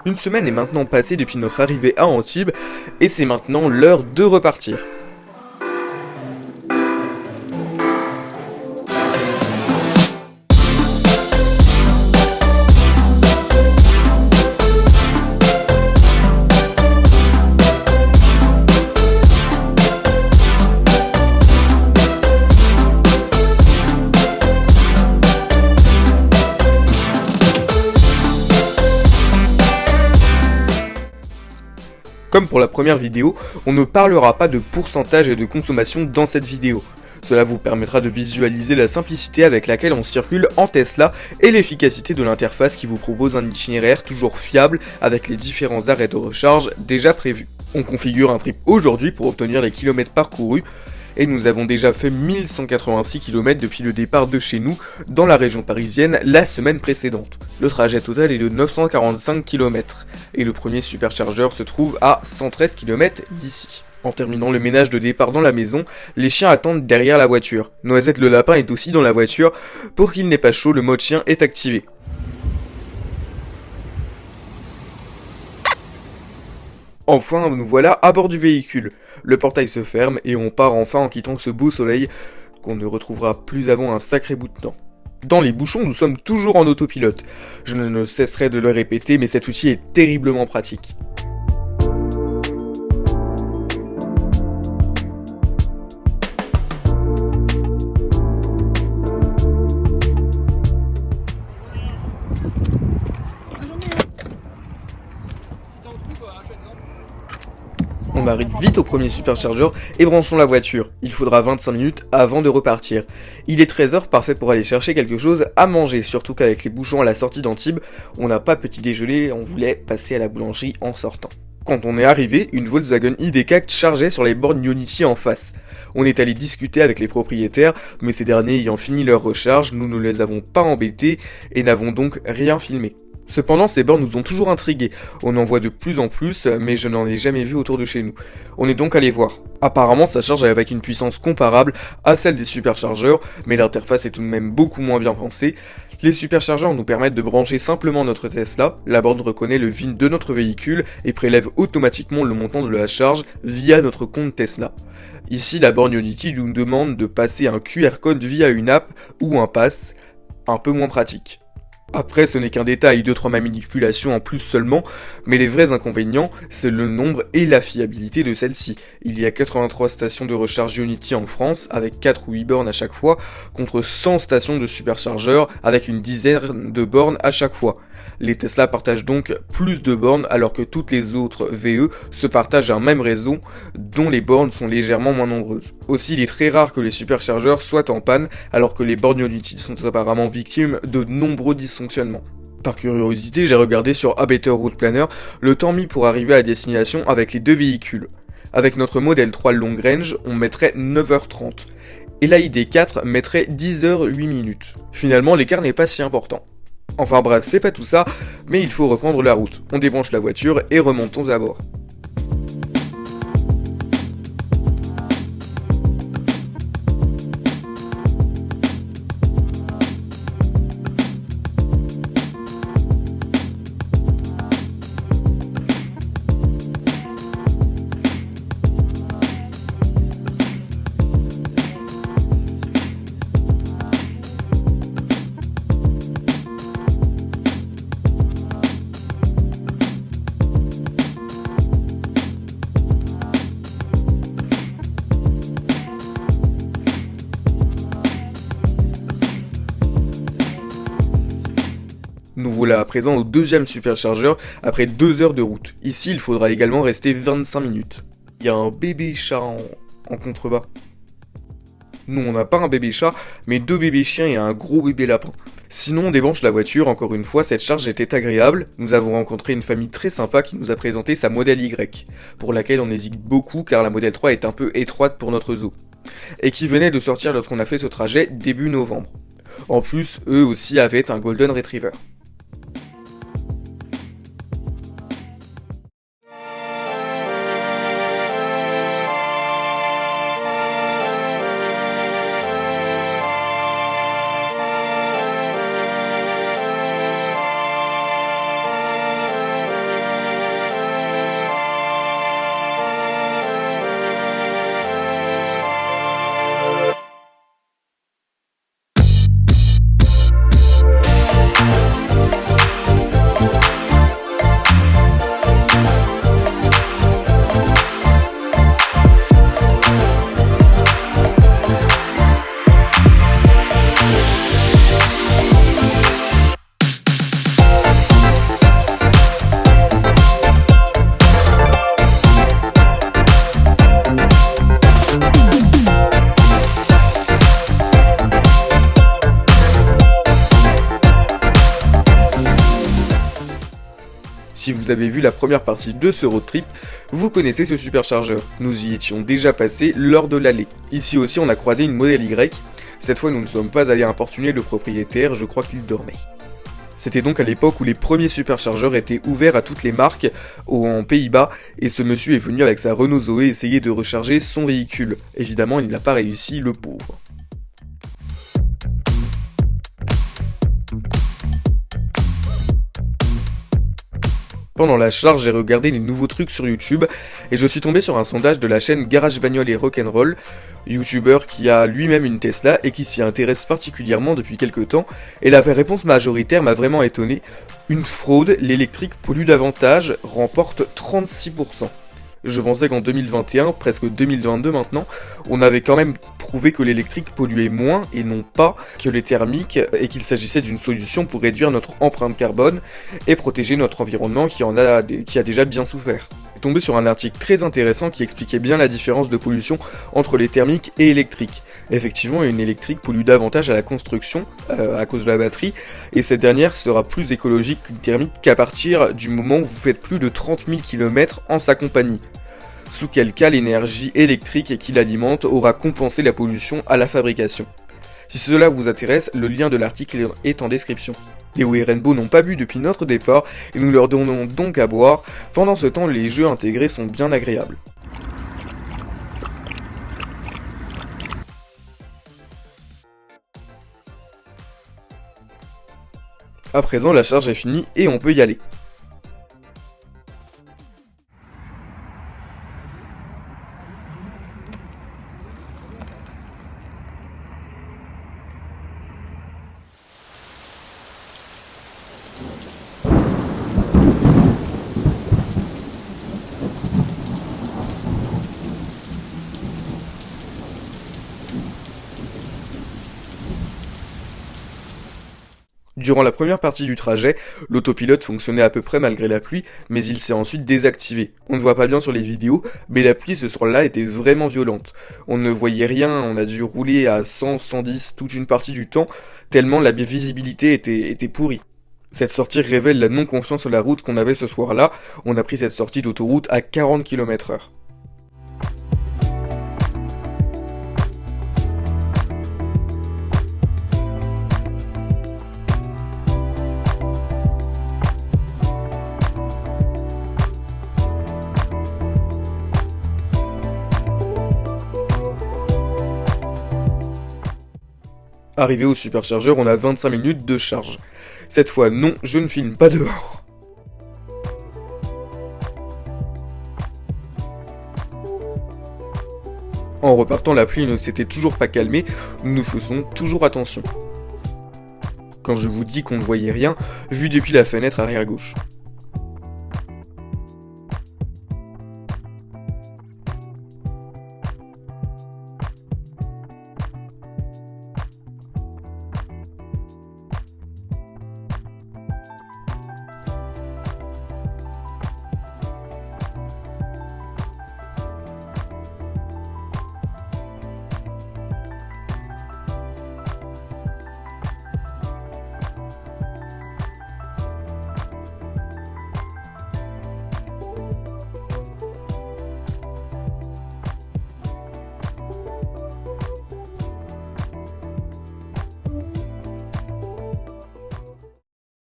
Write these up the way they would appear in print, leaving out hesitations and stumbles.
Une semaine est maintenant passée depuis notre arrivée à Antibes, et c'est maintenant l'heure de repartir. Comme pour la première vidéo, on ne parlera pas de pourcentage et de consommation dans cette vidéo. Cela vous permettra de visualiser la simplicité avec laquelle on circule en Tesla et l'efficacité de l'interface qui vous propose un itinéraire toujours fiable avec les différents arrêts de recharge déjà prévus. On configure un trip aujourd'hui pour obtenir les kilomètres parcourus et nous avons déjà fait 1186 km depuis le départ de chez nous dans la région parisienne la semaine précédente. Le trajet total est de 945 km et le premier superchargeur se trouve à 113 km d'ici. En terminant le ménage de départ dans la maison, les chiens attendent derrière la voiture. Noisette le lapin est aussi dans la voiture. Pour qu'il n'ait pas chaud, le mode chien est activé. Enfin, nous voilà à bord du véhicule. Le portail se ferme et on part enfin en quittant ce beau soleil qu'on ne retrouvera plus avant un sacré bout de temps. Dans les bouchons, nous sommes toujours en autopilote. Je ne cesserai de le répéter, mais cet outil est terriblement pratique. On arrive vite au premier superchargeur et branchons la voiture. Il faudra 25 minutes avant de repartir. Il est 13h, parfait pour aller chercher quelque chose à manger, surtout qu'avec les bouchons à la sortie d'Antibes, on n'a pas petit déjeuner, on voulait passer à la boulangerie en sortant. Quand on est arrivé, une Volkswagen ID4 chargeait sur les bornes Ionity en face. On est allé discuter avec les propriétaires, mais ces derniers ayant fini leur recharge, nous ne les avons pas embêtés et n'avons donc rien filmé. Cependant, ces bornes nous ont toujours intrigués. On en voit de plus en plus, mais je n'en ai jamais vu autour de chez nous. On est donc allé voir. Apparemment, ça charge avec une puissance comparable à celle des superchargeurs, mais l'interface est tout de même beaucoup moins bien pensée. Les superchargeurs nous permettent de brancher simplement notre Tesla, la borne reconnaît le VIN de notre véhicule et prélève automatiquement le montant de la charge via notre compte Tesla. Ici, la borne Ionity nous demande de passer un QR code via une app ou un pass, un peu moins pratique. Après, ce n'est qu'un détail, 2-3 manipulations en plus seulement, mais les vrais inconvénients, c'est le nombre et la fiabilité de celle-ci. Il y a 83 stations de recharge Ionity en France, avec 4 ou 8 bornes à chaque fois, contre 100 stations de superchargeurs, avec une dizaine de bornes à chaque fois. Les Tesla partagent donc plus de bornes, alors que toutes les autres VE se partagent un même réseau, dont les bornes sont légèrement moins nombreuses. Aussi, il est très rare que les superchargeurs soient en panne, alors que les bornes Ionity sont apparemment victimes de nombreux dysfonctionnements. Par curiosité, j'ai regardé sur A Better Route Planner le temps mis pour arriver à destination avec les deux véhicules. Avec notre modèle 3 long range, on mettrait 9h30. Et la ID4 mettrait 10h08 minutes. Finalement, l'écart n'est pas si important. Enfin bref, c'est pas tout ça, mais il faut reprendre la route. On débranche la voiture et remontons à bord. Nous voilà à présent au deuxième superchargeur après 2 heures de route. Ici, il faudra également rester 25 minutes. Il y a un bébé chat en contrebas. Nous, on n'a pas un bébé chat, mais 2 bébés chiens et un gros bébé lapin. Sinon, on débranche la voiture, encore une fois, cette charge était agréable. Nous avons rencontré une famille très sympa qui nous a présenté sa modèle Y, pour laquelle on hésite beaucoup car la modèle 3 est un peu étroite pour notre zoo. Et qui venait de sortir lorsqu'on a fait ce trajet début novembre. En plus, eux aussi avaient un Golden Retriever. Si vous avez vu la première partie de ce road trip, vous connaissez ce superchargeur. Nous y étions déjà passés lors de l'allée. Ici aussi on a croisé une Model Y. Cette fois nous ne sommes pas allés importuner le propriétaire, je crois qu'il dormait. C'était donc à l'époque où les premiers superchargeurs étaient ouverts à toutes les marques en Pays-Bas, et ce monsieur est venu avec sa Renault Zoé essayer de recharger son véhicule. Évidemment, il n'a pas réussi, le pauvre. Pendant la charge, j'ai regardé les nouveaux trucs sur YouTube et je suis tombé sur un sondage de la chaîne Garage Bagnole et Rock'n'Roll, youtubeur qui a lui-même une Tesla et qui s'y intéresse particulièrement depuis quelques temps, et la réponse majoritaire m'a vraiment étonné. Une fraude, l'électrique pollue davantage, remporte 36%. Je pensais qu'en 2021, presque 2022 maintenant, on avait quand même prouvé que l'électrique polluait moins et non pas que les thermiques, et qu'il s'agissait d'une solution pour réduire notre empreinte carbone et protéger notre environnement qui a déjà bien souffert. Je suis tombé sur un article très intéressant qui expliquait bien la différence de pollution entre les thermiques et électriques. Effectivement, une électrique pollue davantage à la construction à cause de la batterie, et cette dernière sera plus écologique qu'une thermique qu'à partir du moment où vous faites plus de 30 000 km en sa compagnie. Sous quel cas l'énergie électrique qui l'alimente aura compensé la pollution à la fabrication. Si cela vous intéresse, le lien de l'article est en description. Léo et Rainbow n'ont pas bu depuis notre départ et nous leur donnons donc à boire. Pendant ce temps, les jeux intégrés sont bien agréables. À présent, la charge est finie et on peut y aller. Durant la première partie du trajet, l'autopilote fonctionnait à peu près malgré la pluie, mais il s'est ensuite désactivé. On ne voit pas bien sur les vidéos, mais la pluie ce soir-là était vraiment violente. On ne voyait rien, on a dû rouler à 100, 110 toute une partie du temps, tellement la visibilité était pourrie. Cette sortie révèle la non-confiance sur la route qu'on avait ce soir-là. On a pris cette sortie d'autoroute à 40 km/h. Arrivé au superchargeur, on a 25 minutes de charge. Cette fois, non, je ne filme pas dehors. En repartant, la pluie ne s'était toujours pas calmée, nous faisons toujours attention. Quand je vous dis qu'on ne voyait rien, vu depuis la fenêtre arrière gauche.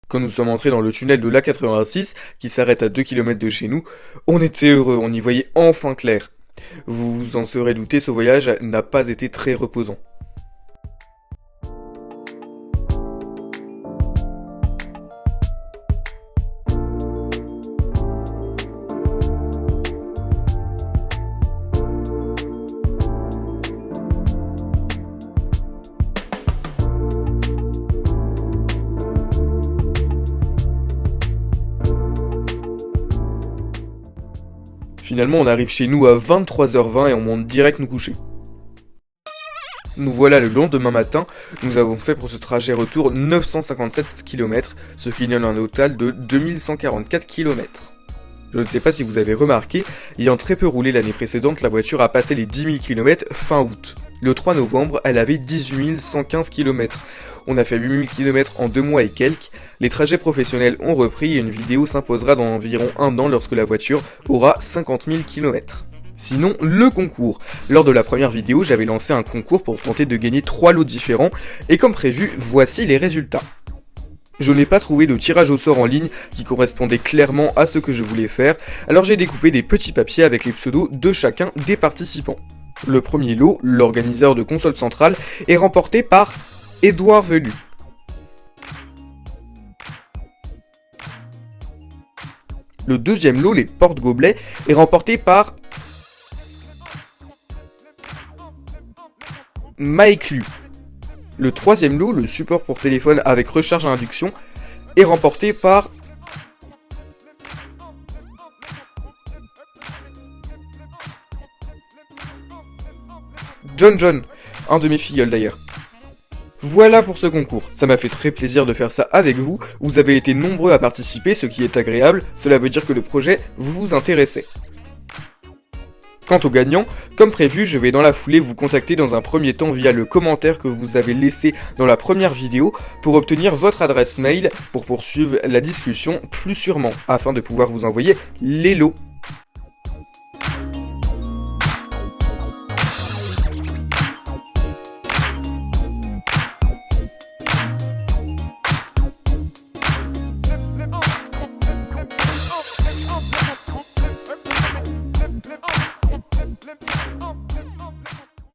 Quand nous sommes entrés dans le tunnel de l'A86, qui s'arrête à 2 km de chez nous, on était heureux, on y voyait enfin clair. Vous vous en serez douté, ce voyage n'a pas été très reposant. Finalement, on arrive chez nous à 23h20 et on monte direct nous coucher. Nous voilà le lendemain matin, nous avons fait pour ce trajet retour 957 km, ce qui donne un total de 2144 km. Je ne sais pas si vous avez remarqué, ayant très peu roulé l'année précédente, la voiture a passé les 10 000 km fin août. Le 3 novembre, elle avait 18 115 km. On a fait 8000 km en 2 mois et quelques. Les trajets professionnels ont repris et une vidéo s'imposera dans environ 1 an lorsque la voiture aura 50 000 km. Sinon, le concours. Lors de la première vidéo, j'avais lancé un concours pour tenter de gagner 3 lots différents, et comme prévu, voici les résultats. Je n'ai pas trouvé de tirage au sort en ligne qui correspondait clairement à ce que je voulais faire, alors j'ai découpé des petits papiers avec les pseudos de chacun des participants. Le premier lot, l'organiseur de console centrale, est remporté par Édouard Velu. Le deuxième lot, les porte-gobelets, est remporté par Maéclu. Le troisième lot, le support pour téléphone avec recharge à induction, est remporté par John, un de mes filleuls d'ailleurs. Voilà pour ce concours, ça m'a fait très plaisir de faire ça avec vous, vous avez été nombreux à participer, ce qui est agréable, cela veut dire que le projet vous intéressait. Quant aux gagnants, comme prévu, je vais dans la foulée vous contacter dans un premier temps via le commentaire que vous avez laissé dans la première vidéo pour obtenir votre adresse mail pour poursuivre la discussion plus sûrement, afin de pouvoir vous envoyer les lots.